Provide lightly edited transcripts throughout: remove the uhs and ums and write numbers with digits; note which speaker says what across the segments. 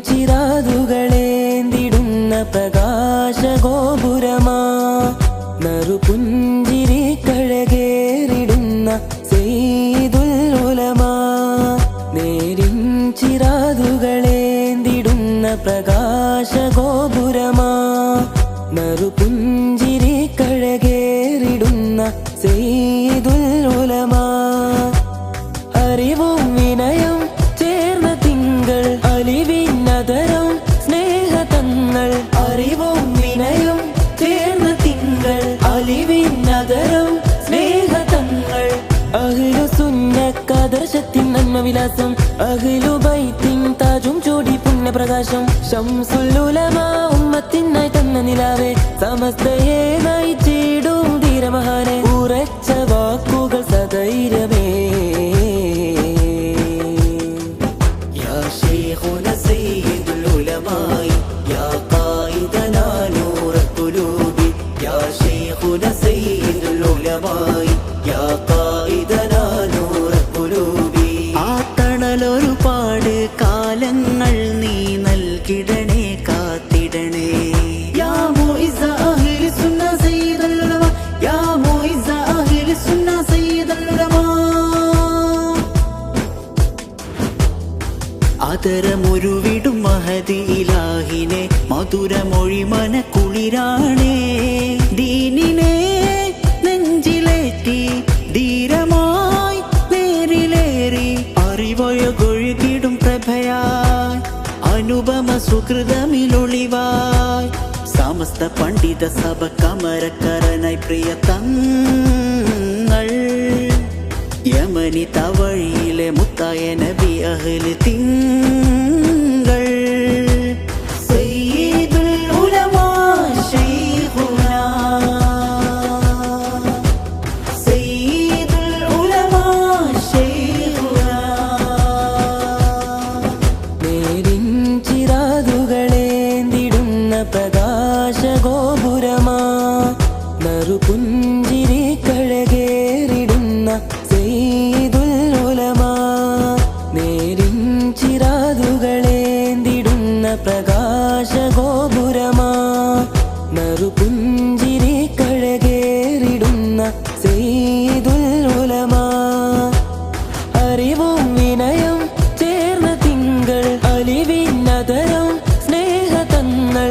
Speaker 1: ചിറാതുകളേന്തിടുന്ന പ്രകാശഗോപുരമാ നറുപുഞ്ചിരി കഴകേറിടുന്ന സയ്യിദുൽ ഉലമാ നേരിൻ ചിറാതുകളേന്തിടുന്ന പ്രകാശഗോപുരമാ നറുപുഞ്ചിരി കഴകേറിടുന്ന സയ്യിദുൽ ഉലമാ അറിവും വിനയം ചേർന്ന തിങ്കൾ അലിവിനതരം സ്നേഹതങ്ങൾ അറിവും വിനയം ചേർന്ന തിങ്കൾ അലിവിനതരം സ്നേഹതങ്ങൾ അഹ്ലു സുന്നക്കാദർശത്തിൻ നന്മവിലാസം അഹ്ലു ബൈത്തിൻ താജും ചൂടി പുണ്യപ്രകാശം ശംസുൽ ഉലമാ ഉമ്മത്തിനായി തന്ന നിലാവേ സമസ്തയെ നയിച്ചിടും ധീരമഹാനെ ഉറച്ച വാക്കുകൾ സധൈര്യമേ
Speaker 2: سيد العلماء يا قائدنا نور القلوب يا شيخنا سيد العلماء يا قائدنا نور القلوب ആത്തണലൊരുപാട് കാലങ്ങൾ നീ നൽകിടണേ കാത്തിടണേ യാ മുഇസ്സ അഹ്ലി സുന്ന സയ്യിദുൽ ഉലമാ യാ മുഇസ്സ അഹ്ലി സുന്ന സയ്യിദുൽ ഉലമാ ആദരമൊരുവിടും മഹദി ഇലാഹിനെ മധുരമൊഴി മനക്കുളിരാണേ ദീനിനെ നെഞ്ചിലേറ്റി ധീരമായി നേരിലേറി അറിവൊഴുകിടും പ്രഭയായി അനുപമ സുഹൃതമിലൊളിവായി സമസ്ത പണ്ഡിത സഭ കമരക്കരനായി പ്രിയ തങ്ങൾ യമനി തവഴിയിലെ മുത്തായ നബി അഹ്ലി തിങ്കൾ സയ്യിദുൽ ഉലമാ ശൈഖുനാ സയ്യിദുൽ ഉലമാ ശൈഖുനാ
Speaker 1: നേരിൻ ചിറാതുകളേന്തിടുന്ന പ്രകാശഗോപുരമാ നറുപുഞ്ചിരി കഴകേറിടുന്ന സയ്യിദുൽ ഉലമാ നേരിൻ ചിറാതുകളേന്തിടുന്ന പ്രകാശഗോപുരമാ നറുപുഞ്ചിരി കഴകേറിടുന്ന സയ്യിദുൽ ഉലമാ അറിവും വിനയം ചേർന്ന തിങ്കൾ അലിവിനതരം സ്നേഹതങ്ങൾ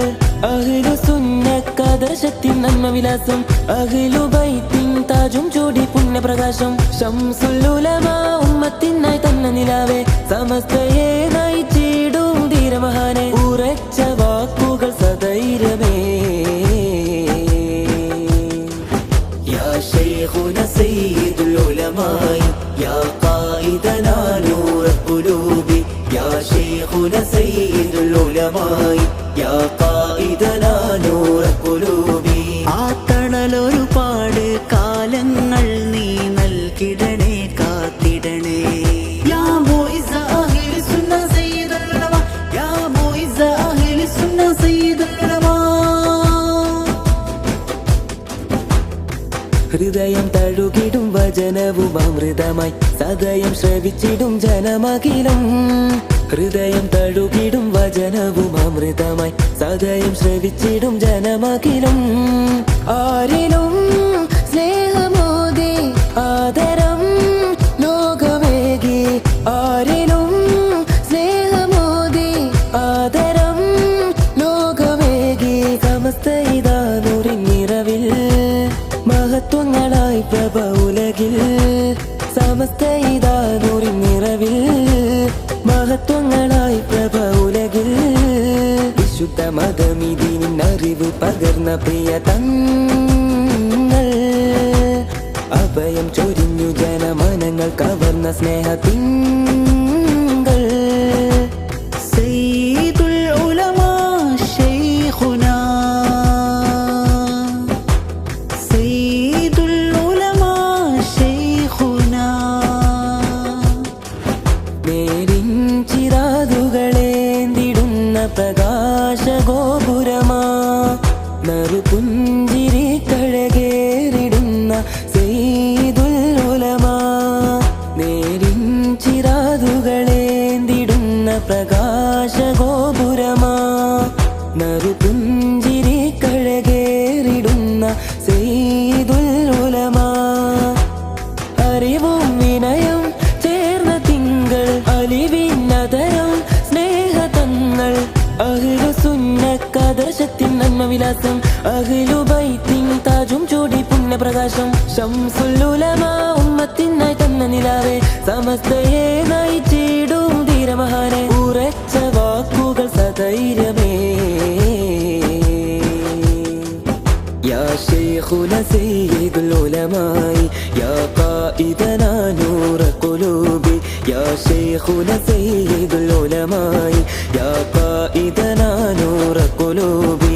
Speaker 1: അഹ്ലു സുന്നക്കാദർശത്തിൻ നന്മവിലാസം അഹ്ലു ബൈത്തിൻ താജും ചൂടി പുണ്യപ്രകാശം ശംസുൽ ഉലമാ ഉമ്മത്തിനായി തന്ന നിലാവേ സമസ്തയെ നയിച്ചിടും ധീരമഹാനെ ഉറച്ച വാക്കുകൾ സധൈര്യമേ
Speaker 2: يا شيخنا سيد العلماء يا قائدنا نور القلوب يا شيخنا سيد العلماء يا قائدنا نور القلوب ആത്തണലൊരുപാട് കാലങ്ങൾ നീ നൽകിടണേ കാത്തിടണേ യാ മുഇസ്സ അഹ്ലി സുന്ന സയ്യിദുൽ ഉലമാ യാ മുഇസ്സ അഹ്ലി സുന്ന സയ്യിദുൽ ഉലമാ
Speaker 1: ഹൃദയം തഴുകിടും വചനവും അമൃതമായി സദയം ശ്രവിച്ചിടും ജനമഖിലം ഹൃദയം തഴുകിടും വചനവും അമൃതമായി സദയം ശ്രവിച്ചിടും ജനമഖിലം ആരിലും സ്നേഹമോദി ആദരം ലോകവേകി ആരിലും സ്നേഹമോദി ആദരം ലോകവേകി സമസ്ത ഇതാ നൂറിനിറവിൽ മഹത്വങ്ങളായി പ്രഭ ഉലകിൽ സമസ്ത ഇതാ നൂറിനിറവിൽ മഹത്വങ്ങളായി പ്രഭ ഉലകിൽ വിശുദ്ധ മതമിതിനിൻ അറിവ് പകർന്ന പ്രിയ തങ്ങൾ അഭയം ചൊരിഞ്ഞു ജനമനങ്ങൾ കവർന്ന സ്നേഹത്തിങ്കൾ
Speaker 2: സയ്യിദുൽ ഉലമാ ശൈഖുനാ സയ്യിദുൽ ഉലമാ ശൈഖുനാ
Speaker 1: നേരിൻ ചിറാതുകളേന്തിടുന്ന പ്രകാശഗോപുരമാ നറുപുഞ്ചിരി കഴകേറിടുന്ന സയ്യിദുൽ ഉലമാ നേരിൻ ചിറാതുകളേന്തിടുന്ന പ്രകാശഗോപുരമാ പുഞ്ചിരി കഴകേറിടുന്ന സയ്യിദുൽ ഉലമാ. അറിവും വിനയം ചേർന്ന തിങ്കൾ അലിവിനതരം സ്നേഹതങ്ങൾ. അഹ്ലു സുന്നക്കദശത്തിൻ നന്മവിലാസം അഹ്ലു ബൈത്തിൻ താജും ചൂടി പുണ്യപ്രകാശം. ശംസുൽ ഉലമാ ഉമ്മത്തിനായി തന്ന നിലാവേ സമസ്തയെ നയിച്ചിടും ധീരമഹാനെ. ഉറച്ച വാക്കുകൾ സധൈര്യമേ യാ ശൈഖുന സയ്യിദുൽ ഉലമായി യാ ഖായിദനാ നൂറ ഖുലൂബി. യാ ശൈഖുന സയ്യിദുൽ ഉലമായി യാ ഖായിദനാ നൂറ ഖുലൂബി.